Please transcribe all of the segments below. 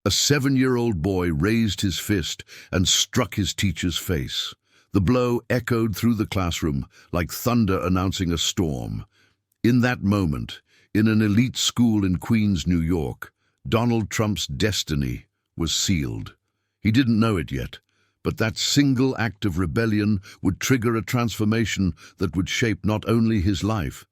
A 7-year-old boy raised his fist and struck his teacher's face. The blow echoed through the classroom like thunder announcing a storm. In that moment, in an elite school in Queens, New York, Donald Trump's destiny was sealed. He didn't know it yet, but that single act of rebellion would trigger a transformation that would shape not only his life,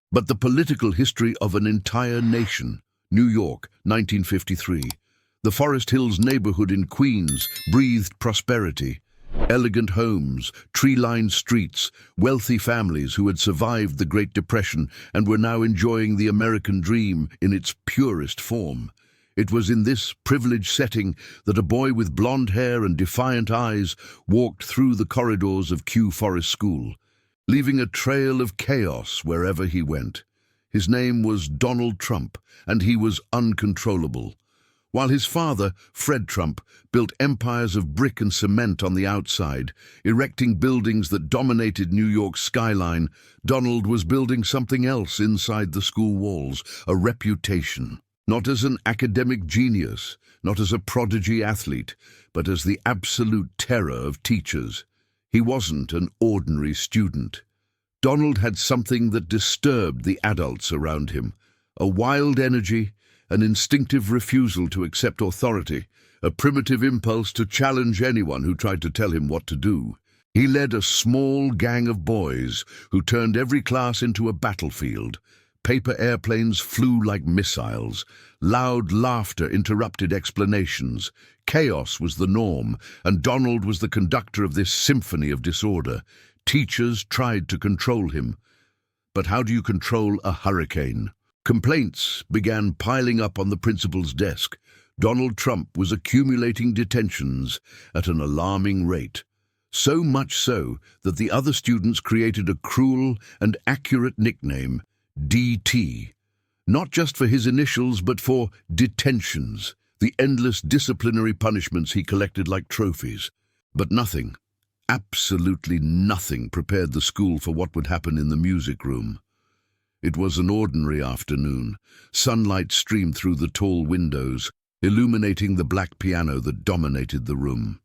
but the political history of an entire nation. New York, 1953. The Forest Hills neighborhood in Queens breathed prosperity. Elegant homes, tree-lined streets, wealthy families who had survived the Great Depression and were now enjoying the American dream in its purest form. It was in this privileged setting that a boy with blonde hair and defiant eyes walked through the corridors of Kew Forest School, leaving a trail of chaos wherever he went. His name was Donald Trump, and he was uncontrollable. While his father, Fred Trump, built empires of brick and cement on the outside, erecting buildings that dominated New York's skyline, Donald was building something else inside the school walls, a reputation. Not as an academic genius, not as a prodigy athlete, but as the absolute terror of teachers. He wasn't an ordinary student. Donald had something that disturbed the adults around him, a wild energy, an instinctive refusal to accept authority, a primitive impulse to challenge anyone who tried to tell him what to do. He led a small gang of boys who turned every class into a battlefield. Paper airplanes flew like missiles. Loud laughter interrupted explanations. Chaos was the norm, and Donald was the conductor of this symphony of disorder. Teachers tried to control him. But how do you control a hurricane? Complaints began piling up on the principal's desk. Donald Trump was accumulating detentions at an alarming rate. So much so that the other students created a cruel and accurate nickname, DT. Not just for his initials, but for detentions, the endless disciplinary punishments he collected like trophies. But nothing, absolutely nothing, prepared the school for what would happen in the music room. It was an ordinary afternoon. Sunlight streamed through the tall windows, illuminating the black piano that dominated the room.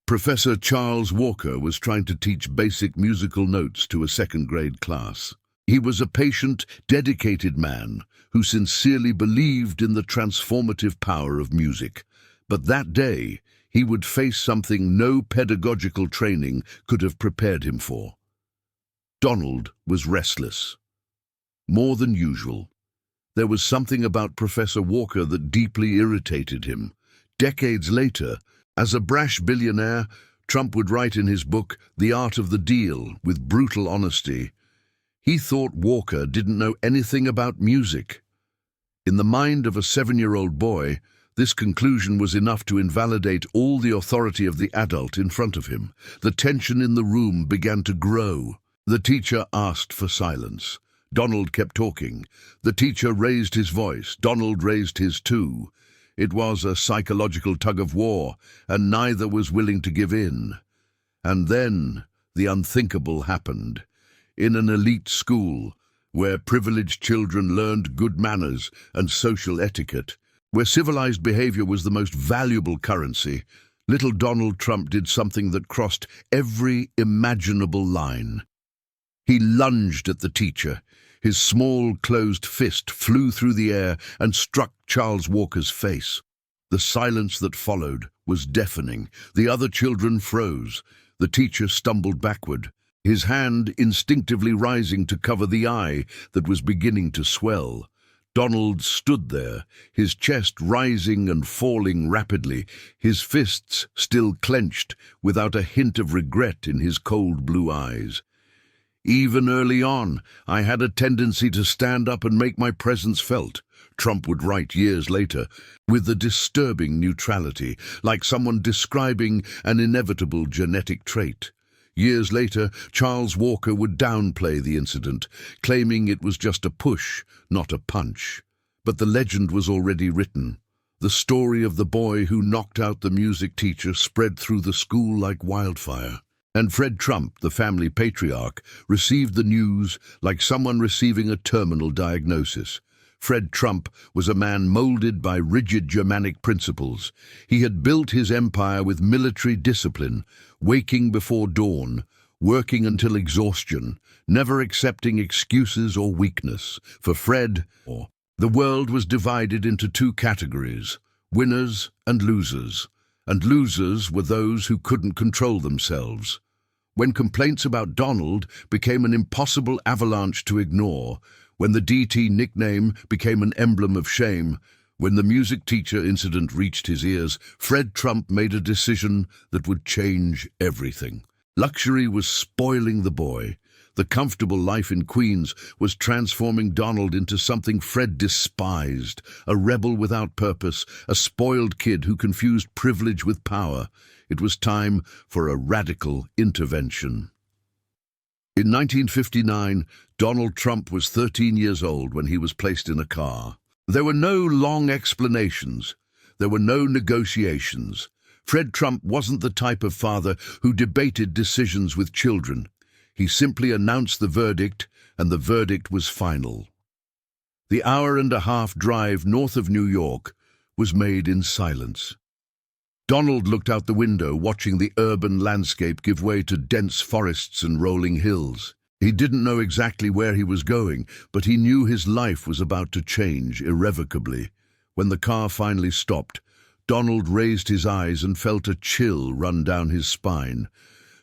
Professor Charles Walker was trying to teach basic musical notes to a second-grade class. He was a patient, dedicated man who sincerely believed in the transformative power of music. But that day, he would face something no pedagogical training could have prepared him for. Donald was restless. More than usual. There was something about Professor Walker that deeply irritated him. Decades later, as a brash billionaire, Trump would write in his book, The Art of the Deal, with brutal honesty. He thought Walker didn't know anything about music. In the mind of a 7-year-old boy, this conclusion was enough to invalidate all the authority of the adult in front of him. The tension in the room began to grow. The teacher asked for silence. Donald kept talking. The teacher raised his voice. Donald raised his too. It was a psychological tug-of-war, and neither was willing to give in. And then the unthinkable happened. In an elite school, where privileged children learned good manners and social etiquette, where civilized behavior was the most valuable currency, little Donald Trump did something that crossed every imaginable line. He lunged at the teacher. His small, closed fist flew through the air and struck Charles Walker's face. The silence that followed was deafening. The other children froze. The teacher stumbled backward, his hand instinctively rising to cover the eye that was beginning to swell. Donald stood there, his chest rising and falling rapidly, his fists still clenched, without a hint of regret in his cold blue eyes. Even early on, I had a tendency to stand up and make my presence felt, Trump would write years later, with a disturbing neutrality, like someone describing an inevitable genetic trait. Years later, Charles Walker would downplay the incident, claiming it was just a push, not a punch. But the legend was already written. The story of the boy who knocked out the music teacher spread through the school like wildfire. And Fred Trump, the family patriarch, received the news like someone receiving a terminal diagnosis. Fred Trump was a man molded by rigid Germanic principles. He had built his empire with military discipline, waking before dawn, working until exhaustion, never accepting excuses or weakness. For Fred, the world was divided into two categories: winners and losers. And losers were those who couldn't control themselves. When complaints about Donald became an impossible avalanche to ignore, when the DT nickname became an emblem of shame, when the music teacher incident reached his ears, Fred Trump made a decision that would change everything. Luxury was spoiling the boy. The comfortable life in Queens was transforming Donald into something Fred despised, a rebel without purpose, a spoiled kid who confused privilege with power. It was time for a radical intervention. In 1959, Donald Trump was 13 years old when he was placed in a car. There were no long explanations. There were no negotiations. Fred Trump wasn't the type of father who debated decisions with children. He simply announced the verdict, and the verdict was final. The hour-and-a-half drive north of New York was made in silence. Donald looked out the window, watching the urban landscape give way to dense forests and rolling hills. He didn't know exactly where he was going, but he knew his life was about to change irrevocably. When the car finally stopped, Donald raised his eyes and felt a chill run down his spine.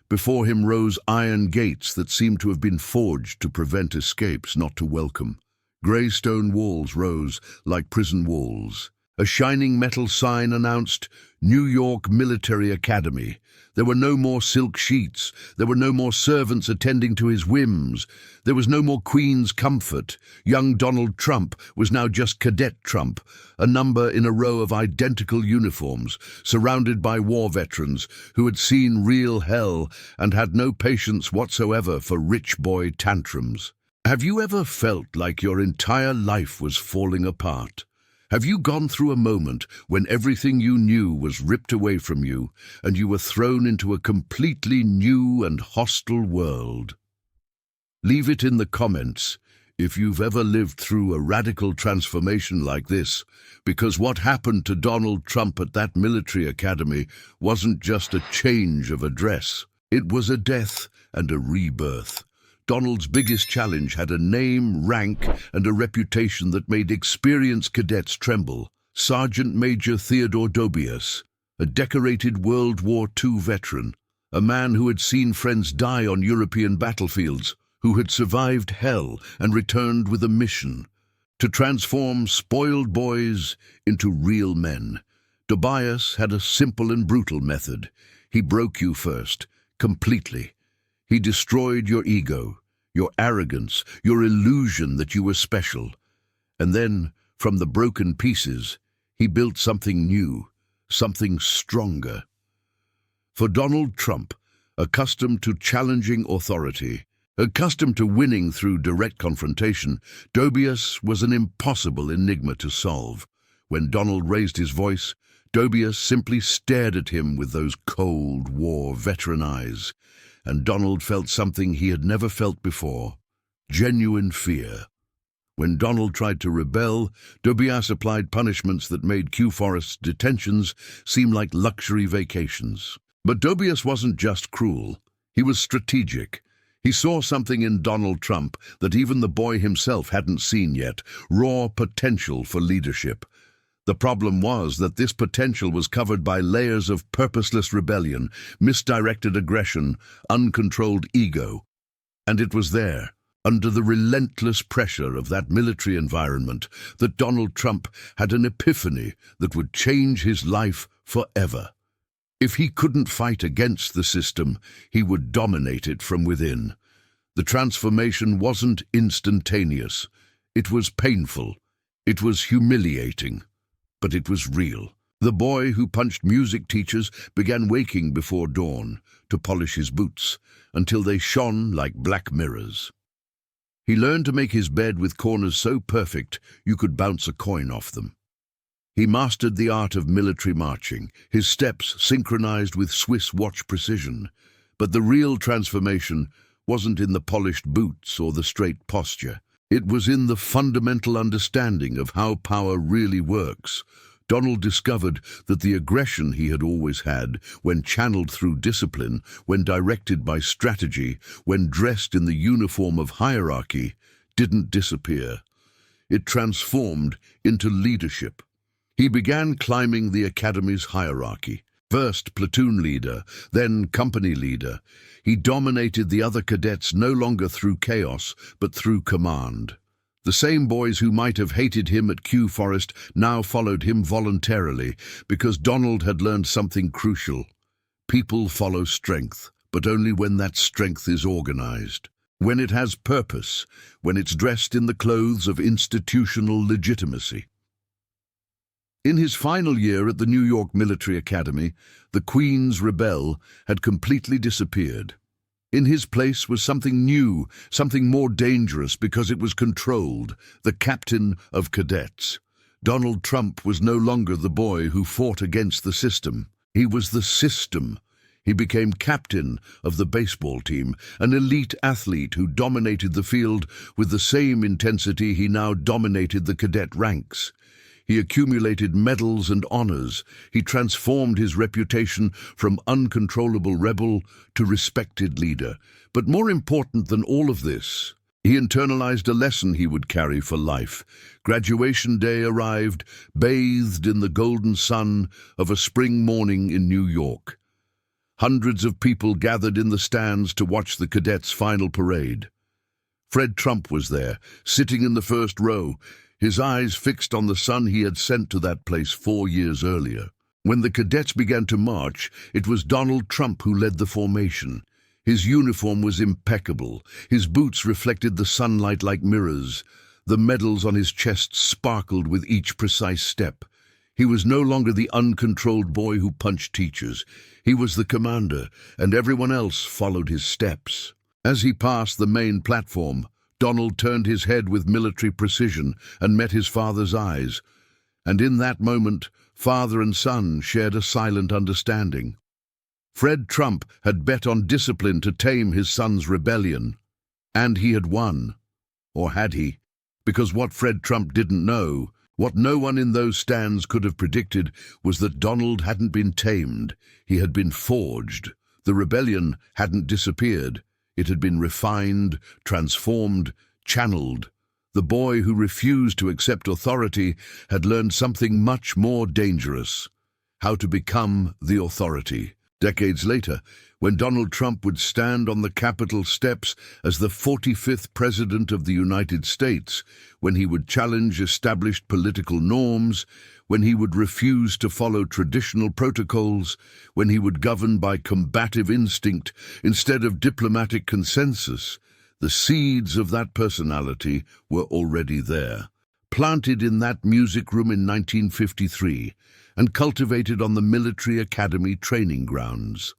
Before him rose iron gates that seemed to have been forged to prevent escapes, not to welcome. Grey stone walls rose like prison walls. A shining metal sign announced New York Military Academy. There were no more silk sheets. There were no more servants attending to his whims. There was no more Queen's comfort. Young Donald Trump was now just Cadet Trump, a number in a row of identical uniforms, surrounded by war veterans who had seen real hell and had no patience whatsoever for rich boy tantrums. Have you ever felt like your entire life was falling apart? Have you gone through a moment when everything you knew was ripped away from you and you were thrown into a completely new and hostile world? Leave it in the comments if you've ever lived through a radical transformation like this, because what happened to Donald Trump at that military academy wasn't just a change of address. It was a death and a rebirth. Donald's biggest challenge had a name, rank, and a reputation that made experienced cadets tremble. Sergeant Major Theodore Dobius, a decorated World War II veteran, a man who had seen friends die on European battlefields, who had survived hell and returned with a mission to transform spoiled boys into real men. Dobius had a simple and brutal method. He broke you first, completely. He destroyed your ego, your arrogance, your illusion that you were special. And then, from the broken pieces, he built something new, something stronger. For Donald Trump, accustomed to challenging authority, accustomed to winning through direct confrontation, Dobius was an impossible enigma to solve. When Donald raised his voice, Dobius simply stared at him with those cold war veteran eyes. And Donald felt something he had never felt before: genuine fear. When Donald tried to rebel, Dobius applied punishments that made Q Forest's detentions seem like luxury vacations. But Dobius wasn't just cruel. He was strategic. He saw something in Donald Trump that even the boy himself hadn't seen yet: raw potential for leadership. The problem was that this potential was covered by layers of purposeless rebellion, misdirected aggression, uncontrolled ego. And it was there, under the relentless pressure of that military environment, that Donald Trump had an epiphany that would change his life forever. If he couldn't fight against the system, he would dominate it from within. The transformation wasn't instantaneous. It was painful. It was humiliating. But it was real. The boy who punched music teachers began waking before dawn to polish his boots until they shone like black mirrors. He learned to make his bed with corners so perfect you could bounce a coin off them. He mastered the art of military marching, his steps synchronized with Swiss watch precision. But the real transformation wasn't in the polished boots or the straight posture. It was in the fundamental understanding of how power really works. Donald discovered that the aggression he had always had, when channeled through discipline, when directed by strategy, when dressed in the uniform of hierarchy, didn't disappear. It transformed into leadership. He began climbing the academy's hierarchy. First platoon leader, then company leader. He dominated the other cadets no longer through chaos, but through command. The same boys who might have hated him at Kew Forest now followed him voluntarily, because Donald had learned something crucial. People follow strength, but only when that strength is organized. When it has purpose, when it's dressed in the clothes of institutional legitimacy. In his final year at the New York Military Academy, the Queen's Rebel had completely disappeared. In his place was something new, something more dangerous because it was controlled, the captain of cadets. Donald Trump was no longer the boy who fought against the system. He was the system. He became captain of the baseball team, an elite athlete who dominated the field with the same intensity he now dominated the cadet ranks. He accumulated medals and honors. He transformed his reputation from uncontrollable rebel to respected leader. But more important than all of this, he internalized a lesson he would carry for life. Graduation day arrived, bathed in the golden sun of a spring morning in New York. Hundreds of people gathered in the stands to watch the cadets' final parade. Fred Trump was there, sitting in the first row, his eyes fixed on the son he had sent to that place 4 years earlier. When the cadets began to march, it was Donald Trump who led the formation. His uniform was impeccable. His boots reflected the sunlight like mirrors. The medals on his chest sparkled with each precise step. He was no longer the uncontrolled boy who punched teachers. He was the commander, and everyone else followed his steps. As he passed the main platform, Donald turned his head with military precision and met his father's eyes. And in that moment, father and son shared a silent understanding. Fred Trump had bet on discipline to tame his son's rebellion. And he had won. Or had he? Because what Fred Trump didn't know, what no one in those stands could have predicted, was that Donald hadn't been tamed. He had been forged. The rebellion hadn't disappeared. It had been refined, transformed, channeled. The boy who refused to accept authority had learned something much more dangerous: how to become the authority. Decades later, when Donald Trump would stand on the Capitol steps as the 45th President of the United States, when he would challenge established political norms, when he would refuse to follow traditional protocols, when he would govern by combative instinct instead of diplomatic consensus, the seeds of that personality were already there, planted in that music room in 1953 and cultivated on the Military Academy training grounds.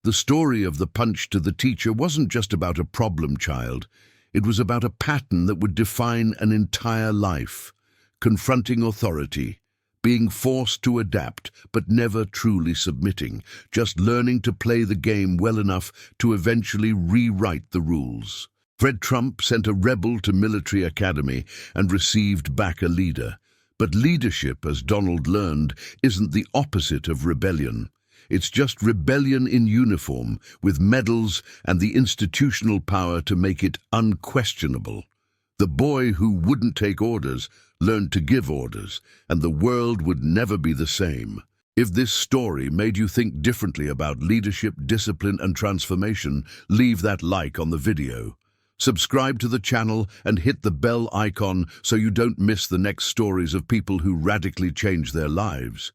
The story of the punch to the teacher wasn't just about a problem child. It was about a pattern that would define an entire life: confronting authority, being forced to adapt but never truly submitting, just learning to play the game well enough to eventually rewrite the rules. Fred Trump sent a rebel to Military Academy and received back a leader. But leadership, as Donald learned, isn't the opposite of rebellion. It's just rebellion in uniform, with medals and the institutional power to make it unquestionable. The boy who wouldn't take orders learned to give orders, and the world would never be the same. If this story made you think differently about leadership, discipline, and transformation, leave that like on the video. Subscribe to the channel and hit the bell icon so you don't miss the next stories of people who radically changed their lives.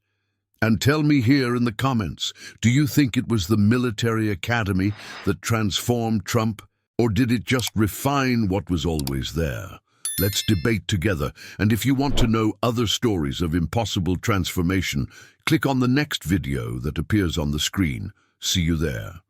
And tell me here in the comments, do you think it was the Military Academy that transformed Trump, or did it just refine what was always there? Let's debate together, and if you want to know other stories of impossible transformation, click on the next video that appears on the screen. See you there.